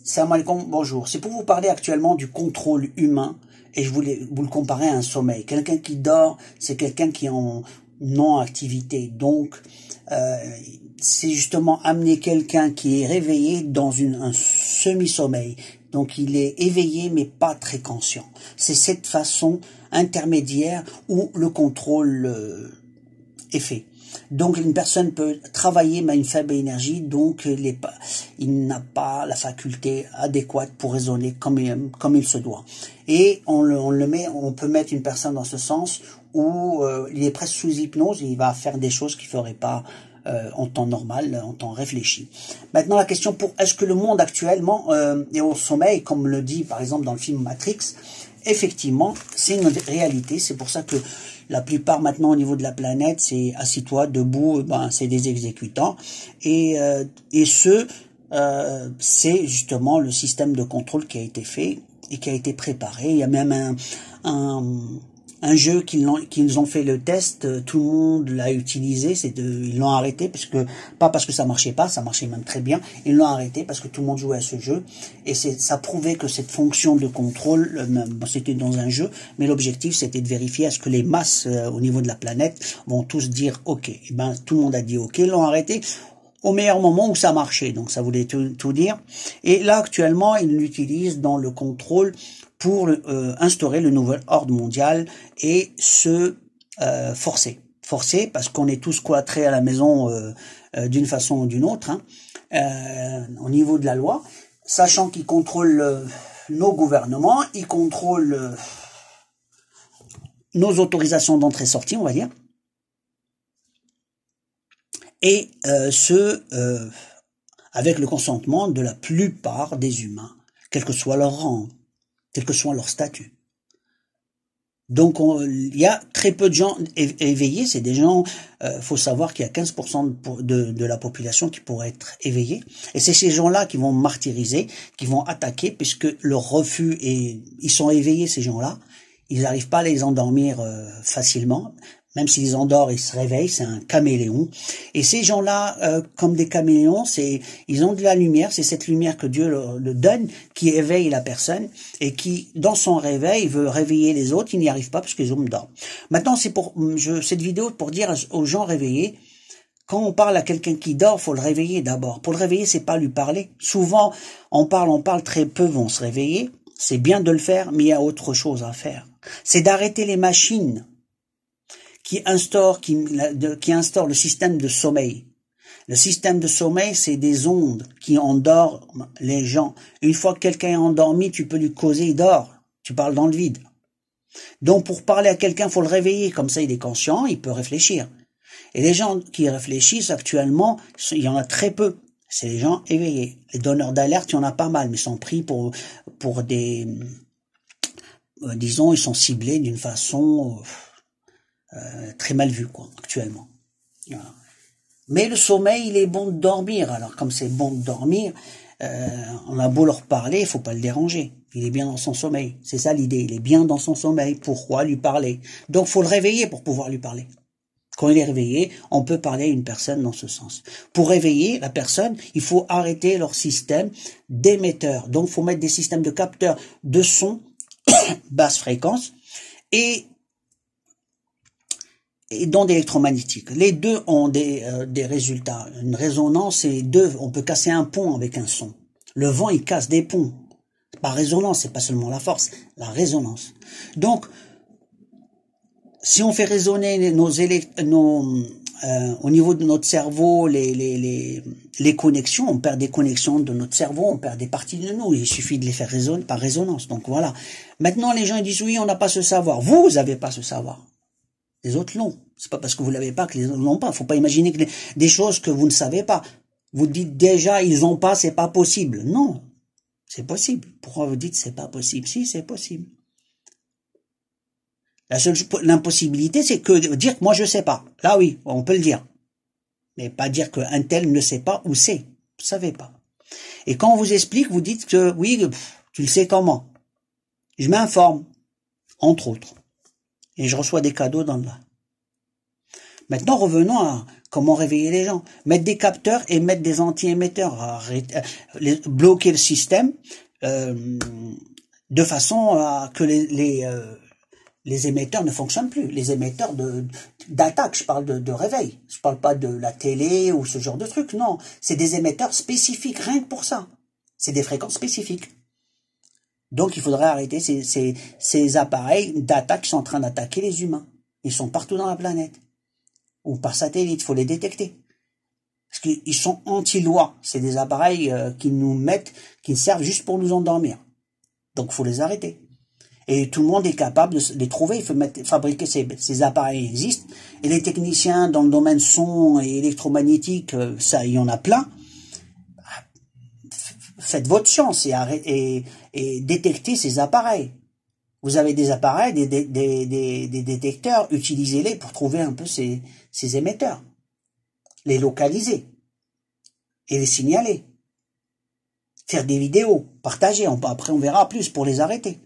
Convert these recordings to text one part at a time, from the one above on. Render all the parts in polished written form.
Salam alaikum, bonjour. C'est pour vous parler actuellement du contrôle humain et je voulais vous le comparer à un sommeil. Quelqu'un qui dort, c'est quelqu'un qui est en non-activité. Donc, c'est justement amener quelqu'un qui est réveillé dans un semi-sommeil. Donc, il est éveillé mais pas très conscient. C'est cette façon intermédiaire où le contrôle est fait. Donc une personne peut travailler mais à une faible énergie, donc il n'a pas la faculté adéquate pour raisonner comme il se doit. Et on peut mettre une personne dans ce sens où il est presque sous hypnose et il va faire des choses qu'il ne ferait pas en temps normal, en temps réfléchi. Maintenant la question est-ce que le monde actuellement est au sommeil, comme le dit par exemple dans le film Matrix? Effectivement, c'est une réalité, c'est pour ça que la plupart maintenant au niveau de la planète, c'est assis-toi, debout, c'est des exécutants. Et c'est justement le système de contrôle qui a été fait et qui a été préparé. Il y a même un jeu qu'ils ont fait le test, tout le monde l'a utilisé, ils l'ont arrêté pas parce que ça marchait pas, ça marchait même très bien, ils l'ont arrêté parce que tout le monde jouait à ce jeu et ça prouvait que cette fonction de contrôle, c'était dans un jeu, mais l'objectif c'était de vérifier à ce que les masses au niveau de la planète vont tous dire ok. Et tout le monde a dit ok, ils l'ont arrêté au meilleur moment où ça marchait, donc ça voulait tout dire. Et là actuellement ils l'utilisent dans le contrôle pour instaurer le nouvel ordre mondial et forcer parce qu'on est tous cloîtrés à la maison d'une façon ou d'une autre, au niveau de la loi, sachant qu'ils contrôlent nos gouvernements, ils contrôlent nos autorisations d'entrée-sortie, on va dire, et avec le consentement de la plupart des humains, quel que soit leur rang, quel que soit leur statut. Donc il y a très peu de gens éveillés, c'est des gens, faut savoir qu'il y a 15% de la population qui pourrait être éveillée, et c'est ces gens-là qui vont martyriser, qui vont attaquer, puisque leur refus ils sont éveillés, ces gens-là, ils n'arrivent pas à les endormir facilement. Même s'ils endorment, ils se réveillent, c'est un caméléon. Et ces gens-là, comme des caméléons, ils ont de la lumière, c'est cette lumière que Dieu le donne, qui éveille la personne, et qui, dans son réveil, veut réveiller les autres, ils n'y arrivent pas parce qu'ils dorment. Maintenant, cette vidéo pour dire aux gens réveillés, quand on parle à quelqu'un qui dort, faut le réveiller d'abord. Pour le réveiller, c'est pas lui parler. Souvent, on parle, très peu vont se réveiller. C'est bien de le faire, mais il y a autre chose à faire. C'est d'arrêter les machines qui instaure le système de sommeil. Le système de sommeil, c'est des ondes qui endorment les gens. Une fois que quelqu'un est endormi, tu peux lui causer, il dort. Tu parles dans le vide. Donc, pour parler à quelqu'un, faut le réveiller. Comme ça, il est conscient, il peut réfléchir. Et les gens qui réfléchissent actuellement, il y en a très peu. C'est les gens éveillés. Les donneurs d'alerte, il y en a pas mal, mais ils sont pris pour des... disons, ils sont ciblés d'une façon... très mal vu, actuellement. Voilà. Mais le sommeil, il est bon de dormir. Alors, comme c'est bon de dormir, on a beau leur parler, il faut pas le déranger. Il est bien dans son sommeil. C'est ça l'idée. Il est bien dans son sommeil. Pourquoi lui parler? Donc, faut le réveiller pour pouvoir lui parler. Quand il est réveillé, on peut parler à une personne dans ce sens. Pour réveiller la personne, il faut arrêter leur système d'émetteurs. Donc, il faut mettre des systèmes de capteurs de son basse fréquence et d'ondes électromagnétiques. Les deux ont des résultats. Une résonance, et les deux, on peut casser un pont avec un son. Le vent, il casse des ponts. Par résonance, c'est pas seulement la force, la résonance. Donc, si on fait résonner au niveau de notre cerveau, les connexions, on perd des connexions de notre cerveau, on perd des parties de nous. Il suffit de les faire résonner par résonance. Donc voilà. Maintenant, les gens ils disent oui, on n'a pas ce savoir. Vous n'avez pas ce savoir. Les autres l'ont. C'est pas parce que vous l'avez pas que les autres l'ont pas. Faut pas imaginer que des choses que vous ne savez pas. Vous dites déjà ils ont pas, c'est pas possible. Non, c'est possible. Pourquoi vous dites c'est pas possible? Si, c'est possible. La seule l'impossibilité, c'est que dire que moi je sais pas. Là oui, on peut le dire. Mais pas dire qu'un tel ne sait pas ou sait. Vous savez pas. Et quand on vous explique, vous dites que oui, tu le sais comment? Je m'informe, entre autres. Et je reçois des cadeaux dans là. Maintenant, revenons à comment réveiller les gens. Mettre des capteurs et mettre des anti-émetteurs. Bloquer le système de façon à que les émetteurs ne fonctionnent plus. Les émetteurs d'attaque, je parle de réveil. Je parle pas de la télé ou ce genre de truc. Non, c'est des émetteurs spécifiques, rien que pour ça. C'est des fréquences spécifiques. Donc, il faudrait arrêter ces appareils d'attaque qui sont en train d'attaquer les humains. Ils sont partout dans la planète. Ou par satellite, il faut les détecter. Parce qu'ils sont anti-loi. C'est des appareils qui servent juste pour nous endormir. Donc, il faut les arrêter. Et tout le monde est capable de les trouver. Il faut fabriquer ces appareils existent. Et les techniciens dans le domaine son et électromagnétique, ça, il y en a plein. Faites votre science et détectez ces appareils. Vous avez des appareils, des détecteurs, utilisez-les pour trouver un peu ces émetteurs. Les localiser et les signaler. Faire des vidéos, partager, après on verra plus pour les arrêter.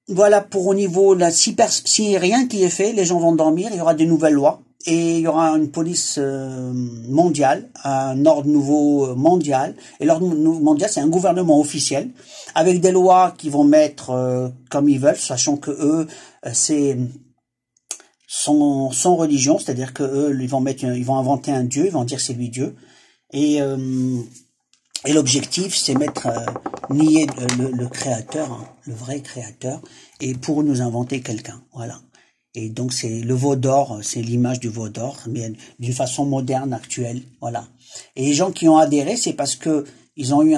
Voilà pour au niveau de si rien qui est fait, les gens vont dormir, il y aura des nouvelles lois. Et il y aura une police mondiale, un ordre nouveau mondial. Et l'ordre mondial, c'est un gouvernement officiel, avec des lois qui vont mettre comme ils veulent, sachant que eux, c'est son religion, c'est-à-dire que eux, ils vont inventer un dieu, ils vont dire c'est lui Dieu. Et l'objectif, c'est nier le créateur, hein, le vrai créateur, et pour nous inventer quelqu'un. Voilà. Et donc c'est le veau d'or, c'est l'image du veau d'or, mais d'une façon moderne, actuelle, voilà. Et les gens qui ont adhéré, c'est parce que ils ont eu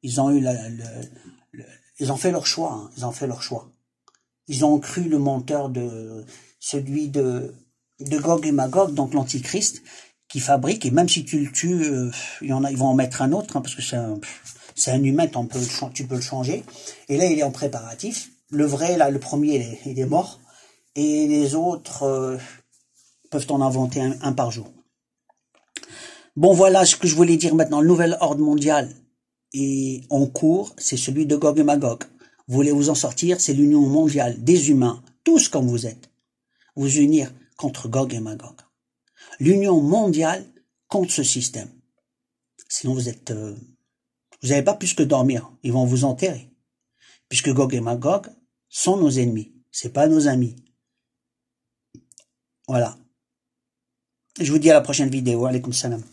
ils ont fait leur choix, hein, ils ont fait leur choix. Ils ont cru le menteur celui de Gog et Magog, donc l'antichrist, qui fabrique, et même si tu le tues, ils vont en mettre un autre, hein, parce que c'est un humain, tu peux le changer. Et là, il est en préparatif. Le vrai, là, le premier, il est mort. Et les autres peuvent en inventer un par jour. Bon, voilà ce que je voulais dire maintenant. Le nouvel ordre mondial est en cours. C'est celui de Gog et Magog. Vous voulez vous en sortir? C'est l'union mondiale des humains, tous comme vous êtes. Vous unir contre Gog et Magog. L'union mondiale contre ce système. Sinon, vous n'avez pas plus que dormir. Ils vont vous enterrer. Puisque Gog et Magog sont nos ennemis. C'est pas nos amis. Voilà. Je vous dis à la prochaine vidéo. Alaykoum salam.